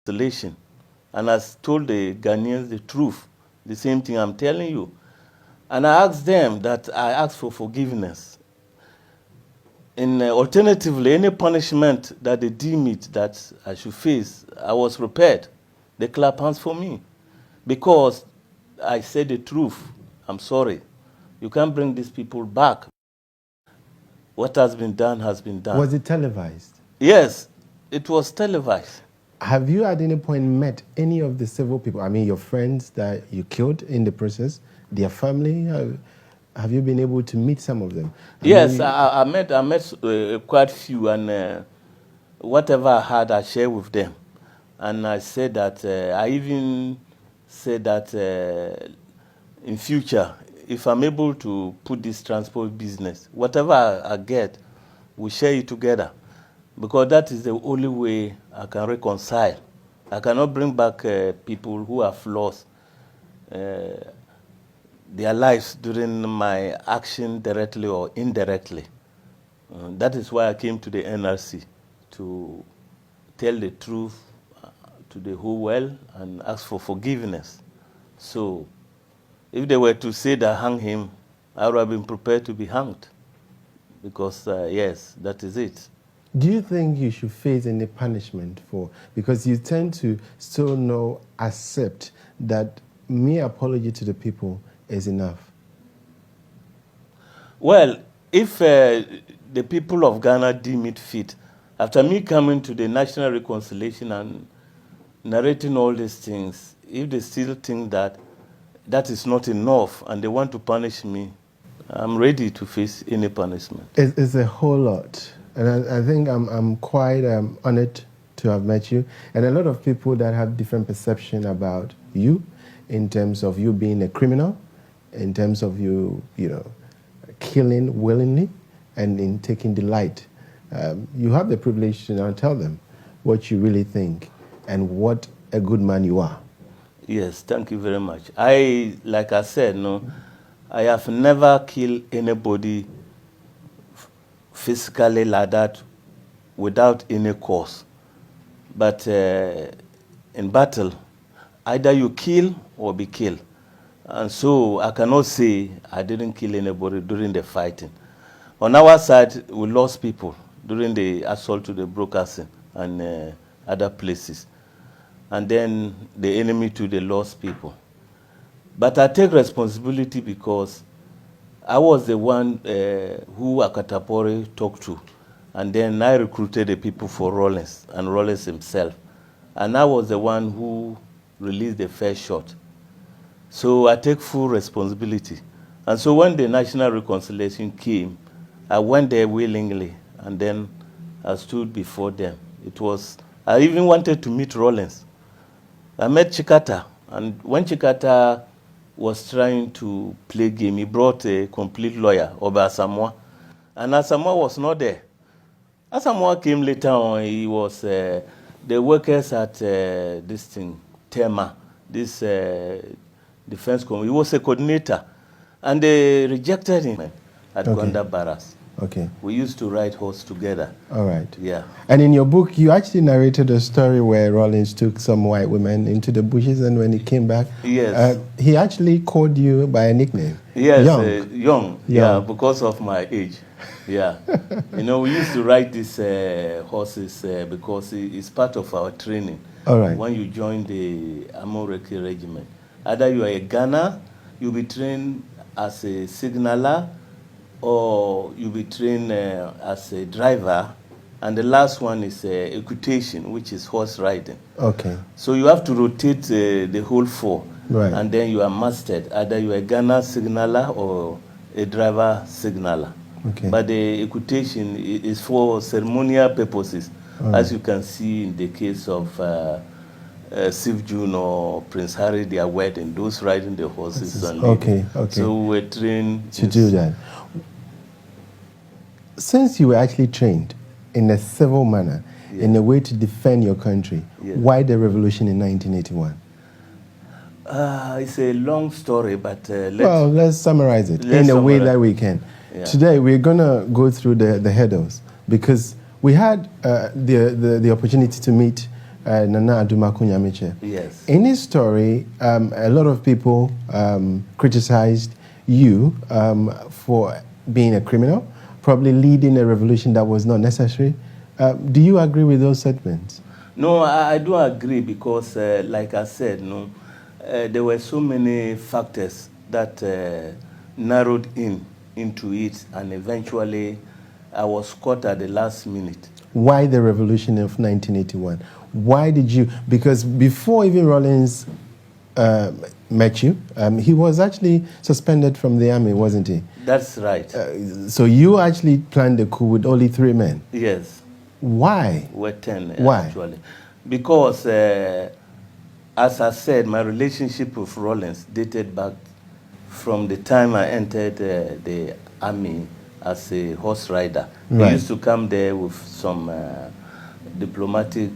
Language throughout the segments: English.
reconciliation. And I told the Ghanaians the truth, the same thing I'm telling you. And I asked them that I asked for forgiveness. And alternatively, any punishment that they deem it that I should face, I was prepared. They clap hands for me because I said the truth. I'm sorry. You can't bring these people back. What has been done has been done. Was it televised? Yes, it was televised. Have you at any point met any of the several people, I mean your friends that you killed in the process, their family? Have you been able to meet some of them? Yes, I met quite few, and whatever I had, I shared with them. And I said that, I even said that in future, if I'm able to put this transport business, whatever I get, we share it together. Because that is the only way I can reconcile. I cannot bring back people who have lost their lives during my action directly or indirectly. That is why I came to the NRC, to tell the truth to the whole world and ask for forgiveness. So if they were to say that hang him, I would have been prepared to be hanged. Because, yes, that is it. Do you think you should face any punishment for, because you tend to still accept that mere apology to the people is enough? Well, if the people of Ghana deem it fit, after me coming to the National Reconciliation and narrating all these things, if they still think that that is not enough and they want to punish me, I'm ready to face any punishment. It's a whole lot. And I think I'm quite honored to have met you. And a lot of people that have different perception about you in terms of you being a criminal, in terms of you killing willingly and in taking delight. You have the privilege to now tell them what you really think and what a good man you are. Yes, thank you very much. Like I said, I have never killed anybody physically like that without any cause. But in battle, either you kill or be killed. And so I cannot say I didn't kill anybody during the fighting. On our side, we lost people during the assault to the brokers and other places. And then the enemy too, they lost people. But I take responsibility because I was the one who Akatapori talked to. And then I recruited the people for Rawlings and Rawlings himself. And I was the one who released the first shot. So I take full responsibility. And so when the National Reconciliation came, I went there willingly, and then I stood before them. I even wanted to meet Rawlings. I met Chikata, and when Chikata was trying to play game, he brought a complete lawyer, Oba Asamoah, and Asamoah was not there. Asamoah came later on. He was the workers at this thing, TEMA, this defense committee. He was a coordinator, and they rejected him at Gonda Barras. Okay. We used to ride horse together. All right. Yeah. And in your book, you actually narrated a story where Rawlings took some white women into the bushes, and when he came back, yes, he actually called you by a nickname. Yes, Young. Yeah, because of my age. Yeah. We used to ride these horses because it's part of our training. All right. When you join the Amoreke regiment, either you are a gunner, you'll be trained as a signaler, or you'll be trained as a driver, and the last one is equitation, which is horse riding. Okay. So you have to rotate the whole four, right, and then you are mastered. Either you are a gunner signaler or a driver signaler. Okay. But the equitation is for ceremonial purposes, as you can see in the case of Sif June or Prince Harry, their wedding, those riding the horses. Okay. So we were trained to do that. Since you were actually trained in a civil manner, in a way to defend your country, why the revolution in 1981? It's a long story, but let's summarize it in a way that we can. Yeah. Today, we're going to go through the hurdles, because we had the opportunity to meet Nana Adumaku Nyamiche. Yes. In his story, a lot of people criticized you for being a criminal, probably leading a revolution that was not necessary. Do you agree with those statements? No, I do agree because, like I said, no, there were so many factors that narrowed into it, and eventually I was caught at the last minute. Why the revolution of 1981? Why did you? Because before even Rawlings met you, he was actually suspended from the army, wasn't he? That's right. So you actually planned the coup with only 3 men? Yes. Why? We're 10, Why? actually. Because, as I said, my relationship with Rawlings dated back from the time I entered the army as a horse rider. Right. He used to come there with some diplomatic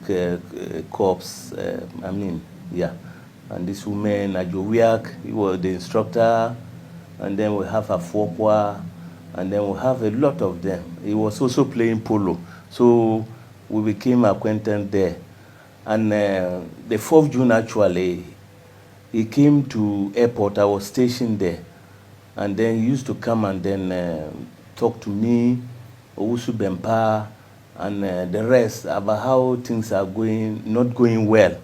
corps, and this woman, Ajowiak, he was the instructor, and then we have a Fokwa, and then we have a lot of them. He was also playing polo, so we became acquainted there. And the 4th June, actually, he came to airport. I was stationed there. And then he used to come and then talk to me, Owusu Bempa, and the rest about how things are not going well.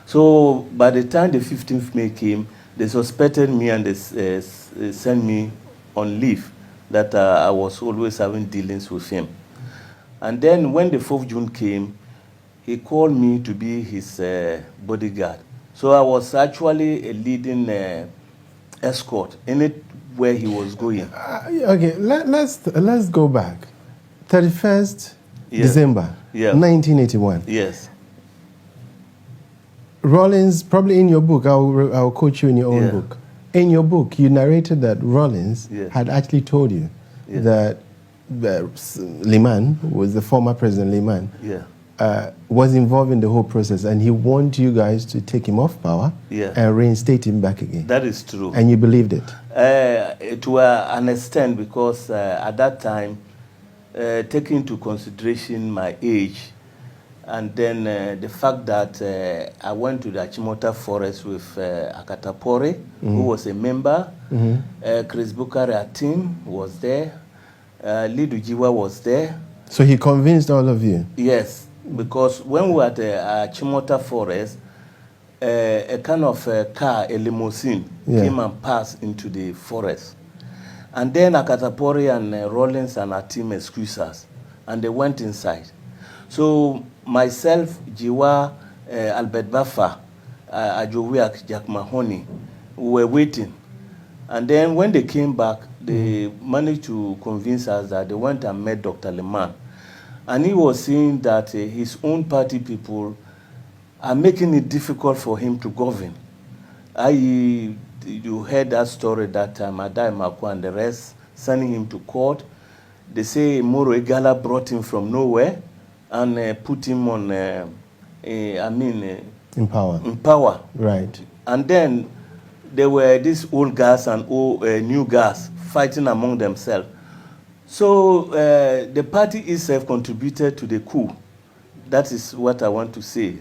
So by the time the 15th May came, they suspected me and they sent me on leave, that I was always having dealings with him. And then when the 4th June came, he called me to be his bodyguard. So I was actually a leading escort anywhere he was going. Okay, let's go back. 31st December 1981. Yes. Rawlings, probably in your book, I'll quote you in your own book. In your book, you narrated that Rawlings had actually told you that Liman, was the former President Liman, was involved in the whole process, and he wanted you guys to take him off power and reinstate him back again. That is true. And you believed it? To an extent, because at that time, taking into consideration my age, and then the fact that I went to the Achimota forest with Akatapore, who was a member, Chris Bukari Atim was there, Lidu Jiwa was there. So he convinced all of you? Yes, because when we were at the Achimota forest, a kind of car, a limousine, came and passed into the forest. And then Akatapore and Rawlings and our team excused us, and they went inside. So myself, Jiwa, Albert Baffa, Ajowiak, Jack Mahoney, we were waiting. And then when they came back, they managed to convince us that they went and met Dr. Liman. And he was saying that his own party people are making it difficult for him to govern. You heard that story that Adai Makwa and the rest sending him to court. They say Moro Igala brought him from nowhere and put him on, in power. In power. Right. And then there were these old guys and new guys fighting among themselves. So the party itself contributed to the coup. That is what I want to say.